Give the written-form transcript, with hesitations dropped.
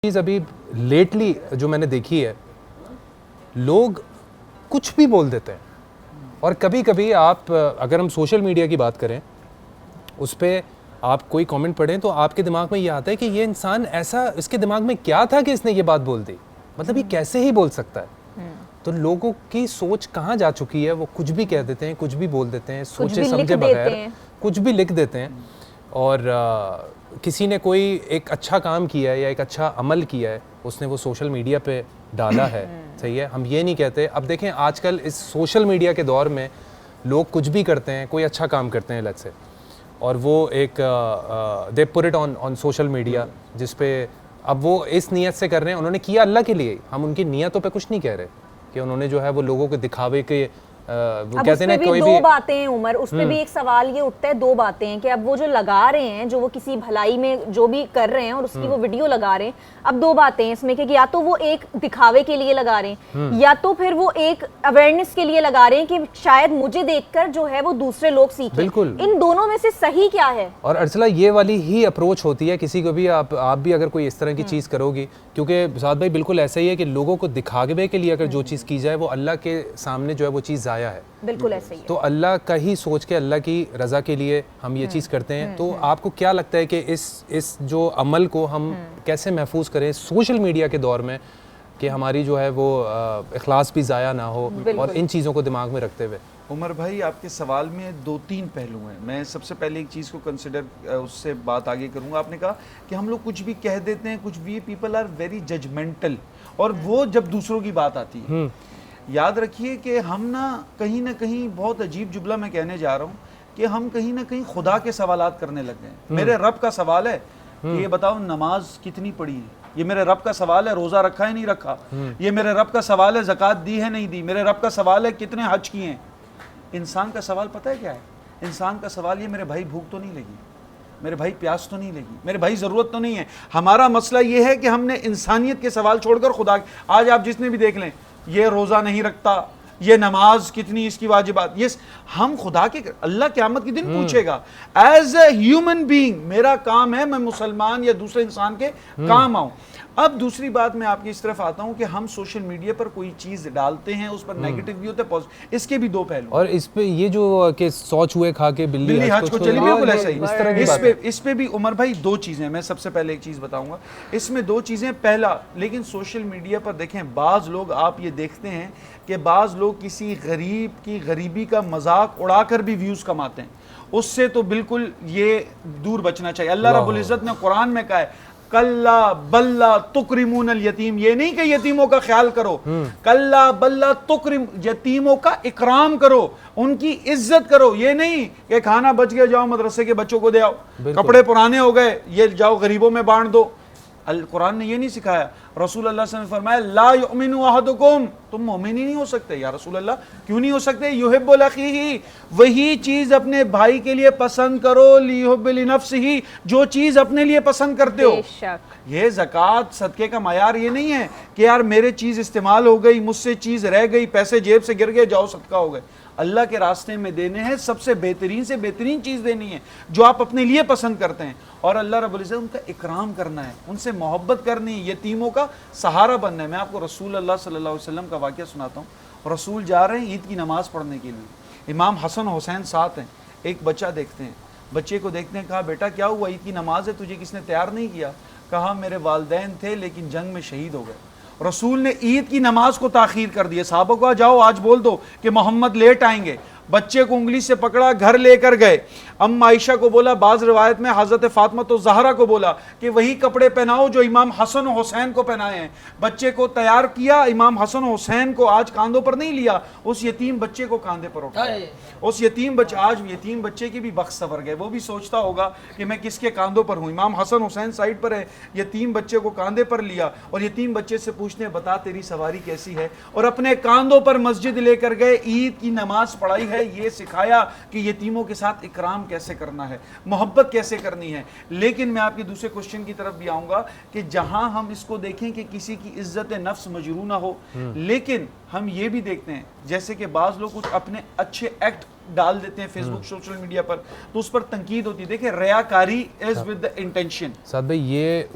چیز ابھی لیٹلی جو میں نے دیکھی ہے، لوگ کچھ بھی بول دیتے ہیں. اور کبھی کبھی آپ اگر ہم سوشل میڈیا کی بات کریں، اس پہ آپ کوئی کامنٹ پڑھیں تو آپ کے دماغ میں یہ آتا ہے کہ یہ انسان ایسا، اس کے دماغ میں کیا تھا کہ اس نے یہ بات بول دی، مطلب یہ کیسے ہی بول سکتا ہے. تو لوگوں کی سوچ کہاں جا چکی ہے، وہ کچھ بھی کہہ دیتے ہیں، کچھ بھی بول دیتے ہیں، سوچے سمجھے بغیر کچھ بھی لکھ دیتے ہیں. اور کسی نے کوئی ایک اچھا کام کیا ہے یا ایک اچھا عمل کیا ہے، اس نے وہ سوشل میڈیا پہ ڈالا ہے. صحیح ہے، ہم یہ نہیں کہتے. اب دیکھیں آج کل اس سوشل میڈیا کے دور میں لوگ کچھ بھی کرتے ہیں، کوئی اچھا کام کرتے ہیں لیٹس سے، اور وہ ایک they put it on social media, جس پہ اب وہ اس نیت سے کر رہے ہیں، انہوں نے کیا اللہ کے لیے. ہم ان کی نیتوں پہ کچھ نہیں کہہ رہے کہ انہوں نے جو ہے وہ لوگوں کے دکھاوے کے وہ کہتے ہیں نا کوئی بھی دو باتیں ہیں عمر، اس پہ بھی ایک سوال یہ اٹھتا ہے. دو باتیں ہیں کہ اب وہ جو لگا رہے ہیں، جو وہ کسی بھلائی میں جو بھی کر رہے ہیں اور اس کی وہ ویڈیو لگا رہے ہیں، اب دو باتیں ہیں اس میں کہ یا تو وہ ایک دکھاوے کے لیے لگا رہے ہیں یا تو پھر وہ ایک اویئرنیس کے لیے لگا رہے ہیں کہ شاید مجھے دیکھ کر جو ہے وہ دوسرے لوگ سیکھیں. بالکل. ان دونوں میں سے صحیح کیا ہے؟ اور ارسلہ یہ والی ہی اپروچ ہوتی ہے کسی کو بھی. آپ بھی اگر کوئی اس طرح کی چیز کرو گی، کیونکہ سعد بھائی بالکل ایسا ہی ہے کہ لوگوں کو دکھاوے کے لیے اگر جو چیز کی جائے وہ اللہ کے سامنے جو ہے وہ چیز ضائع ہے. بالکل ایسا ہی ہے. تو اللہ کا ہی سوچ کے اللہ کی رضا کے لیے ہم یہ چیز کرتے ہیں. تو آپ کو کیا لگتا ہے کہ اس جو عمل کو ہم کیسے محفوظ کریں سوشل میڈیا کے دور میں کہ ہماری جو ہے وہ اخلاص بھی ضائع نہ ہو، اور ان چیزوں کو دماغ میں رکھتے ہوئے؟ عمر بھائی، آپ کے سوال میں دو تین پہلو ہیں. میں سب سے پہلے ایک چیز کو کنسیڈر اس سے بات آگے کروں گا. آپ نے کہا کہ ہم لوگ کچھ بھی کہہ دیتے ہیں، کچھ بھی پیپل آر ویری ججمنٹل، اور وہ جب دوسروں کی بات آتی ہے. یاد رکھیے کہ ہم نہ کہیں بہت عجیب جملہ میں کہنے جا رہا ہوں کہ ہم کہیں نہ کہیں خدا کے سوالات کرنے لگ گئے ہیں. میرے رب کا سوال ہے کہ یہ بتاؤ نماز کتنی پڑھی ہے. یہ میرے رب کا سوال ہے روزہ رکھا ہے نہیں رکھا. یہ میرے رب کا سوال ہے زکوٰۃ دی ہے نہیں دی. میرے رب کا سوال ہے کتنے حج کیے ہیں. انسان کا سوال پتہ ہے کیا ہے؟ انسان کا سوال یہ میرے بھائی بھوک تو نہیں لگی، میرے بھائی پیاس تو نہیں لگی، میرے بھائی ضرورت تو نہیں ہے. ہمارا مسئلہ یہ ہے کہ ہم نے انسانیت کے سوال چھوڑ کر خدا. آج آپ جس نے بھی دیکھ لیں، یہ روزہ نہیں رکھتا، یہ نماز کتنی اس کی واجبات، یہ ہم خدا کے اللہ قیامت کے دن پوچھے گا. ایز اے ہیومن بینگ میرا کام ہے میں مسلمان یا دوسرے انسان کے کام آؤں. اب دوسری بات میں آپ کی اس طرف آتا ہوں کہ ہم سوشل میڈیا پر کوئی چیز ڈالتے ہیں، اس پر نیگیٹو بھی ہوتا ہے، پازیٹو. اس کے بھی دو پہلو. اور اس پہ یہ جو کہ 100 چوہے کھا کے بلی حج کو چلی، بالکل ایسا ہی. اس پہ بھی عمر بھائی دو چیزیں میں سب سے پہلے ایک چیز بتاؤں گا. اس میں دو چیزیں. پہلا، لیکن سوشل میڈیا پر دیکھیں بعض لوگ، آپ یہ دیکھتے ہیں کہ بعض لوگ کسی غریب کی غریبی کا مذاق اڑا کر بھی ویوز کماتے ہیں. اس سے تو بالکل یہ دور بچنا چاہیے. اللہ رب العزت نے قرآن میں کہا ہے کلا بلا تکرمون الیتیم. یہ نہیں کہ یتیموں کا خیال کرو، کلا بلا تکرم، یتیموں کا اکرام کرو، ان کی عزت کرو. یہ نہیں کہ کھانا بچ گیا جاؤ مدرسے کے بچوں کو دے آؤ، کپڑے پرانے ہو گئے یہ جاؤ غریبوں میں بانٹ دو. قرآن نے یہ نہیں سکھایا. رسول اللہ صلی اللہ علیہ وسلم نے فرمایا لا یؤمن احدکم، تم مومن ہی نہیں ہو سکتے. یا رسول اللہ کیوں نہیں ہو سکتے؟ یحب لاخیہ، وہی چیز اپنے بھائی کے لیے پسند کرو، لیحب لنفسہ، جو چیز اپنے لیے پسند کرتے ہو. یہ زکوٰۃ صدقے کا معیار یہ نہیں ہے کہ یار میرے چیز استعمال ہو گئی، مجھ سے چیز رہ گئی، پیسے جیب سے گر گئے، جاؤ صدقہ ہو گئے. اللہ کے راستے میں دینے ہیں، سب سے بہترین چیز دینی ہے جو آپ اپنے لیے پسند کرتے ہیں. اور اللہ رب العزت ان کا اکرام کرنا ہے، ان سے محبت کرنی ہے، یتیموں کا سہارا بننا ہے. میں آپ کو رسول اللہ صلی اللہ علیہ وسلم کا واقعہ سناتا ہوں. رسول جا رہے ہیں عید کی نماز پڑھنے کے لیے. امام حسن حسین ساتھ ہیں. ایک بچہ دیکھتے ہیں، بچے کو دیکھتے ہیں، کہا بیٹا کیا ہوا، عید کی نماز ہے، تجھے کس نے تیار نہیں کیا؟ کہا میرے والدین تھے لیکن جنگ میں شہید ہو گئے. رسول نے عید کی نماز کو تاخیر کر دیا. صحابہ کو جاؤ آج بول دو کہ محمد لیٹ آئیں گے. بچے کو انگلی سے پکڑا، گھر لے کر گئے. ام عائشہ کو بولا، بعض روایت میں حضرت فاطمہ تو زہرا کو بولا کہ وہی کپڑے پہناؤ جو امام حسن و حسین کو پہنائے ہیں. بچے کو تیار کیا. امام حسن و حسین کو آج کاندھوں پر نہیں لیا، اس یتیم بچے کو کاندھے پر اٹھایا. اس یتیم بچے، آج یتیم بچے کے بھی بخت سنور گئے. وہ بھی سوچتا ہوگا کہ میں کس کے کاندھوں پر ہوں. امام حسن حسین سائڈ پر ہے، یتیم بچے کو کاندھے پر لیا اور یتیم بچے سے پوچھتے ہیں بتا تیری سواری کیسی ہے، اور اپنے کاندھوں پر مسجد لے کر گئے. عید کی نماز پڑھائی ہے، یہ سکھایا کہ یتیموں کے ساتھ اکرام کیسے کرنا ہے، محبت کیسے کرنی ہے. لیکن میں آپ کے دوسرے کوشچن کی طرف بھی آؤں گا کہ جہاں ہم اس کو دیکھیں کہ کسی کی عزت نفس مجروح نہ ہو، لیکن ہم یہ بھی دیکھتے ہیں جیسے کہ بعض لوگ کچھ اپنے اچھے ایکٹ ڈال دیتے ہیں فیس بک سوشل میڈیا پر، تو اس پر تنقید ہوتی ہے. دیکھیں ریاکاری از ود دا انٹینشن. سعد بھائی یہ